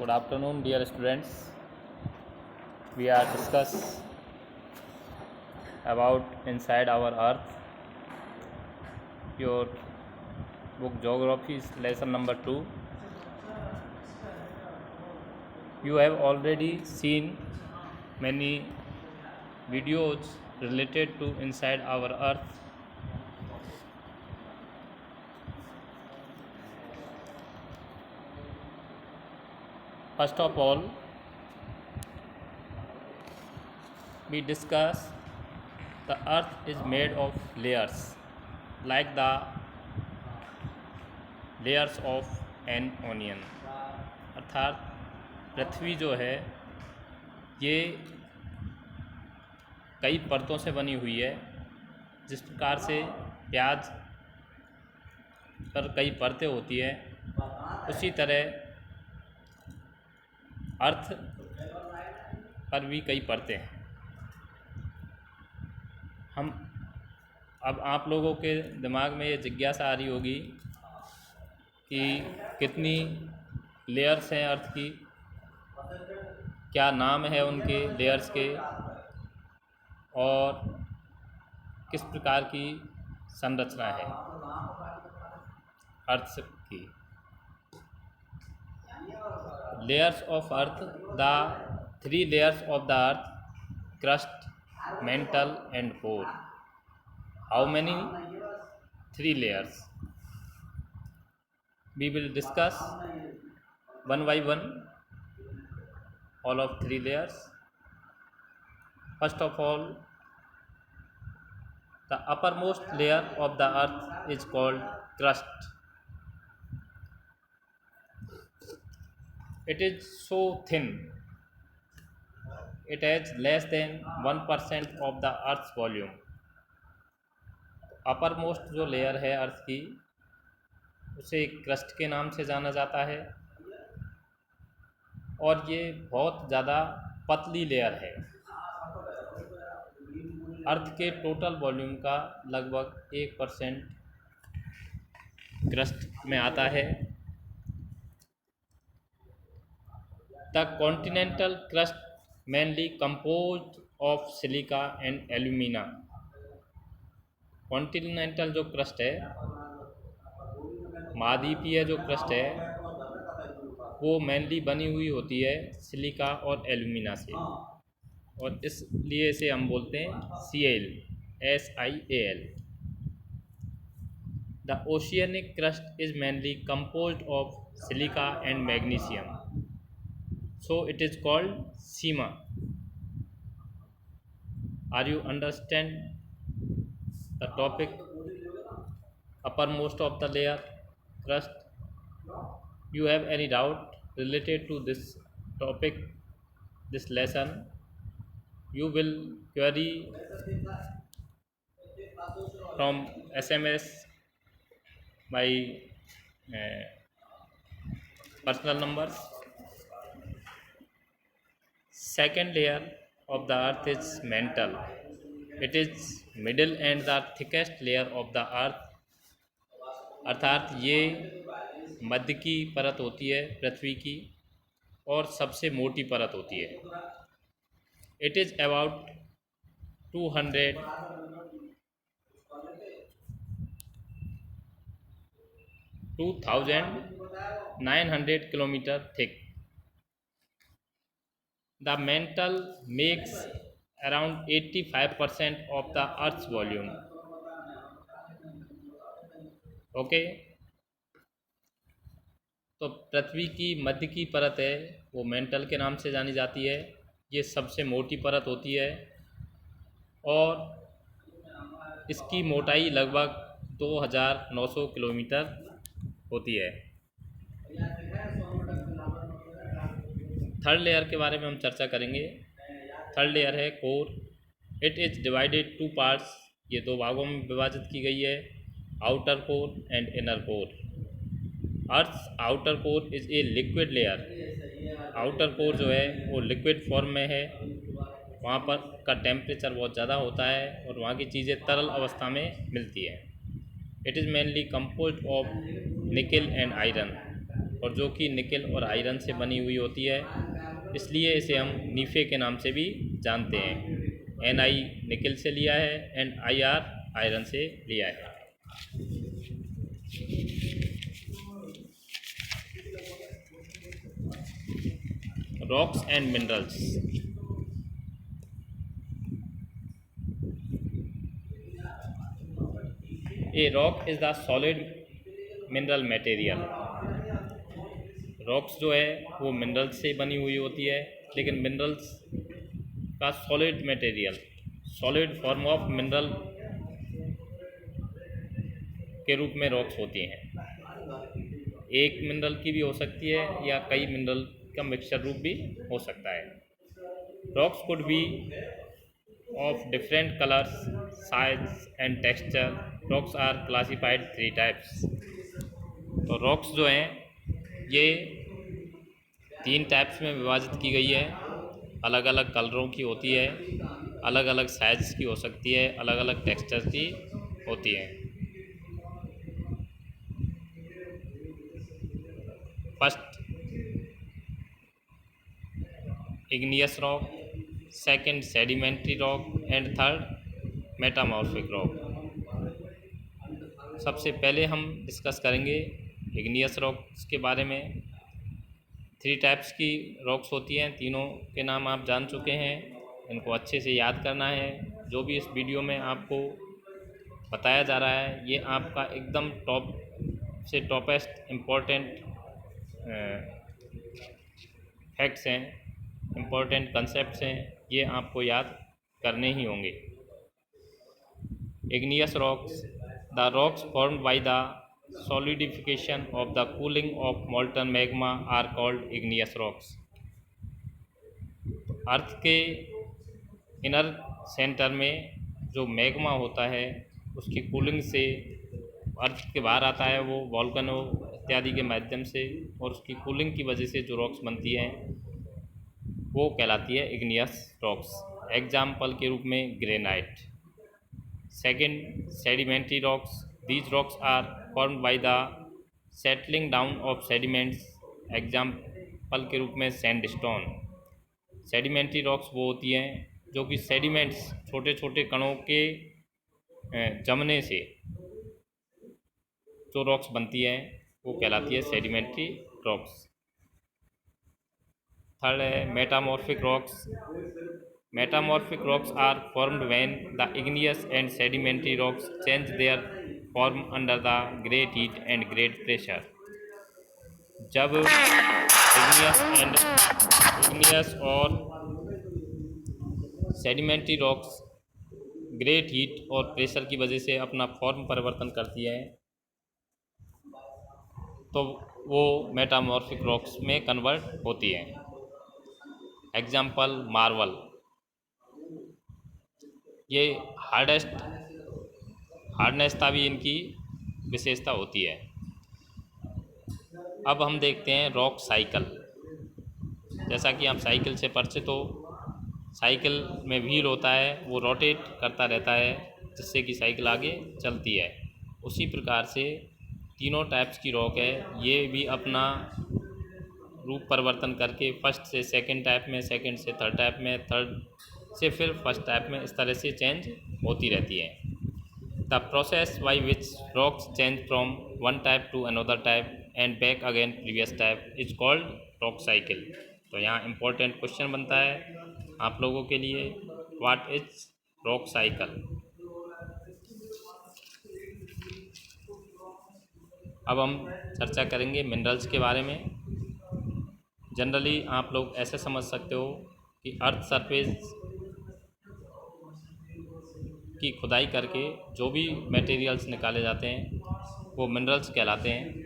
Good afternoon, dear students. We are discuss about inside our Earth. Your book Geography is lesson number 2. You have already seen many videos related to inside our Earth. First of all, we discuss the Earth is made of layers, like the layers of an onion. अर्थात पृथ्वी जो है ये कई परतों से बनी हुई है। जिस प्रकार से प्याज पर कई परतें होती है, उसी तरह अर्थ पर भी कई परतें हैं। अब आप लोगों के दिमाग में ये जिज्ञासा आ रही होगी कि कितनी लेयर्स हैं अर्थ की, क्या नाम है उनके लेयर्स के, और किस प्रकार की संरचना है अर्थ की। Layers of earth, the 3 layers of the earth: crust, mantle and core. How many? 3 layers. We will discuss one by one all of 3 layers. First of all, the uppermost layer of the earth is called crust. It is so thin, it has less than 1% of the earth's volume. uppermost जो layer है अर्थ की, उसे crust के नाम से जाना जाता है, और ये बहुत ज़्यादा पतली लेयर है। अर्थ के टोटल वॉल्यूम का लगभग 1% क्रस्ट में आता है। The continental crust mainly composed of silica and alumina. Continental जो क्रस्ट है, महाद्वीपीय जो क्रस्ट है, वो मेनली बनी हुई होती है सिलिका और एल्यूमिना से, और इसलिए इसे हम बोलते हैं Sial, SIAL। The oceanic crust is mainly composed of silica and magnesium, so it is called Seema. Are you understand the topic uppermost of the layer crust? You have any doubt related to this topic, this lesson? You will query from SMS by personal numbers. Second layer of the earth is mantle. It is middle and the thickest layer of the earth. अर्थात ये मध्य की परत होती है पृथ्वी की, और सबसे मोटी परत होती है। It is about 2900 kilometre thick. The mantle makes around 85% of the Earth's volume. Okay? तो पृथ्वी की मध्य की परत है, वो मेंटल के नाम से जानी जाती है। ये सबसे मोटी परत होती है, और इसकी मोटाई लगभग 2900 किलोमीटर होती है। थर्ड लेयर के बारे में हम चर्चा करेंगे। थर्ड लेयर है core. It is divided 2 parts. ये 2 भागों में विभाजित की गई है, outer core and inner core. Earth outer core is a liquid layer. Outer core जो है वो लिक्विड फॉर्म में है, वहाँ पर का टेम्परेचर बहुत ज़्यादा होता है, और वहाँ की चीज़ें तरल अवस्था में मिलती है। It is mainly composed of निकल एंड आयरन। और जो कि निकल और आयरन से बनी हुई होती है, इसलिए इसे हम नीफे के नाम से भी जानते हैं। Ni निकल से लिया है एंड Ir आयरन से लिया है। Rocks and minerals. A rock is the solid mineral material. Rocks जो है वो मिनरल्स से बनी हुई होती है, लेकिन मिनरल्स का solid material, solid form of mineral के रूप में रॉक्स होती हैं। एक मिनरल की भी हो सकती है या कई मिनरल का मिक्सचर रूप भी हो सकता है। Rocks could be of different colours, size and texture. Rocks are classified 3 types. तो रॉक्स जो हैं ये 3 टाइप्स में विभाजित की गई है। अलग अलग कलरों की होती है, अलग अलग साइज की हो सकती है, अलग अलग टेक्सचर की होती है। First igneous rock, second sedimentary rock and third metamorphic rock। सबसे पहले हम डिस्कस करेंगे igneous rocks के बारे में। 3 टाइप्स की रॉक्स होती हैं, तीनों के नाम आप जान चुके हैं, इनको अच्छे से याद करना है। जो भी इस वीडियो में आपको बताया जा रहा है ये आपका एकदम टॉप से टॉपेस्ट इम्पोर्टेंट फैक्ट्स हैं, इम्पोर्टेंट कंसेप्ट्स हैं, ये आपको याद करने ही होंगे। igneous rocks, the rocks formed by the solidification of the cooling of molten magma are called igneous rocks। अर्थ के इनर सेंटर में जो मैग्मा होता है उसकी कूलिंग से अर्थ के बाहर आता है, वो वॉल्केनो इत्यादि के माध्यम से, और उसकी कूलिंग की वजह से जो रॉक्स बनती हैं वो कहलाती है इग्नियस रॉक्स। एग्जाम्पल के रूप में granite. Second sedimentary rocks, these rocks are formed by the settling down of sediments. Example के रूप में सैंडस्टोन। सेडिमेंट्री रॉक्स वो होती हैं जो कि सेडिमेंट्स, छोटे छोटे कणों के जमने से जो रॉक्स बनती हैं वो कहलाती है सेडिमेंट्री रॉक्स। थर्ड है metamorphic rocks. Metamorphic rocks are formed when the igneous and sedimentary rocks change their form under the great heat and great pressure. जब इग्नियस और सेडिमेंट्री रॉक्स ग्रेट हीट और pressure की वजह से अपना form परिवर्तन करती है तो वो मेटामॉर्फिक रॉक्स में कन्वर्ट होती हैं। एग्जाम्पल मार्बल, ये हार्डनेसता भी इनकी विशेषता होती है। अब हम देखते हैं रॉक साइकिल। जैसा कि आप साइकिल से परिचित हो, साइकिल में व्हील होता है, वो रोटेट करता रहता है जिससे कि साइकिल आगे चलती है। उसी प्रकार से तीनों टाइप्स की रॉक है, ये भी अपना रूप परिवर्तन करके फर्स्ट से सेकंड टाइप में, सेकंड से थर्ड टाइप में, थर्ड से फिर फर्स्ट टाइप में, इस तरह से चेंज होती रहती है। The process by which rocks change from one type two another type and back again previous type is called rock cycle. तो यहाँ इम्पोर्टेंट क्वेश्चन बनता है आप लोगों के लिए, व्हाट इज रॉक साइकिल। अब हम चर्चा करेंगे मिनरल्स के बारे में। जनरली आप लोग ऐसे समझ सकते हो कि अर्थ सरफेस की खुदाई करके जो भी मटेरियल्स निकाले जाते हैं वो मिनरल्स कहलाते हैं,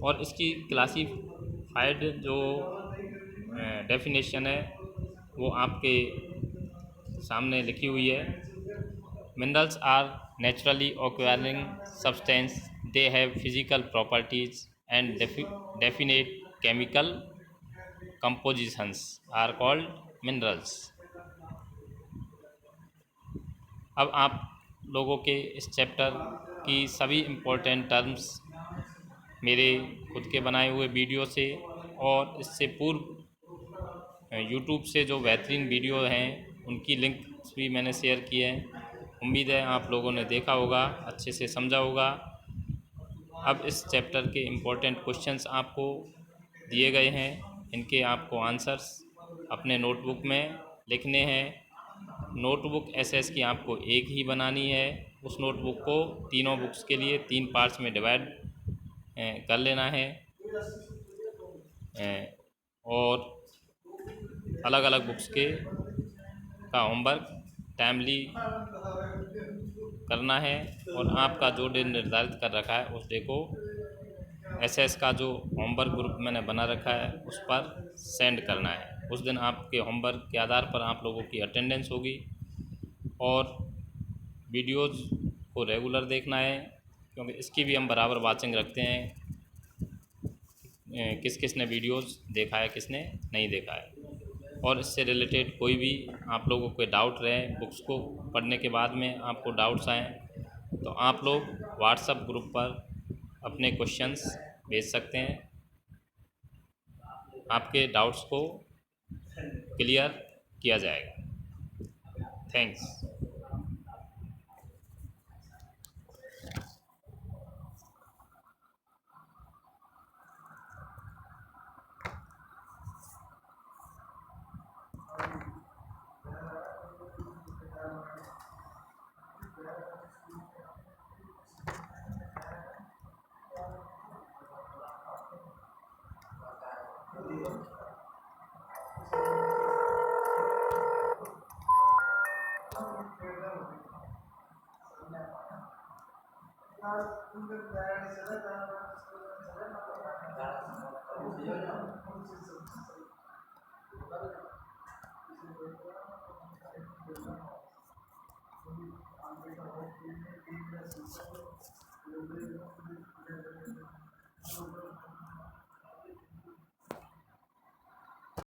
और इसकी क्लासिफाइड जो डेफिनेशन है वो आपके सामने लिखी हुई है। Minerals are naturally occurring substance, they have physical properties and definite chemical compositions are called minerals. अब आप लोगों के इस चैप्टर की सभी इम्पोर्टेंट टर्म्स मेरे खुद के बनाए हुए वीडियो से और इससे पूर्व यूट्यूब से जो बेहतरीन वीडियो हैं उनकी लिंक्स भी मैंने शेयर किए हैं। उम्मीद है आप लोगों ने देखा होगा, अच्छे से समझा होगा। अब इस चैप्टर के इम्पोर्टेंट क्वेश्चंस आपको दिए गए हैं, इनके आपको आंसर्स अपने नोटबुक में लिखने हैं। नोटबुक एसएस की आपको एक ही बनानी है। उस नोटबुक को तीनों बुक्स के लिए 3 पार्ट्स में डिवाइड कर लेना है और अलग अलग बुक्स के का होमवर्क टाइमली करना है और आपका जो डे निर्धारित कर रखा है उस डे को एसएस का जो होमवर्क ग्रुप मैंने बना रखा है उस पर सेंड करना है। उस दिन आपके होमवर्क के आधार पर आप लोगों की अटेंडेंस होगी और वीडियोज़ को रेगुलर देखना है, क्योंकि इसकी भी हम बराबर वाचिंग रखते हैं, किस किस ने वीडियोज़ देखा है, किसने नहीं देखा है। और इससे रिलेटेड कोई भी आप लोगों को डाउट रहे, बुक्स को पढ़ने के बाद में आपको डाउट्स आएँ, तो आप लोग व्हाट्सएप ग्रुप पर अपने क्वेश्चंस भेज सकते हैं। आपके डाउट्स को क्लियर किया जाएगा। थैंक्स।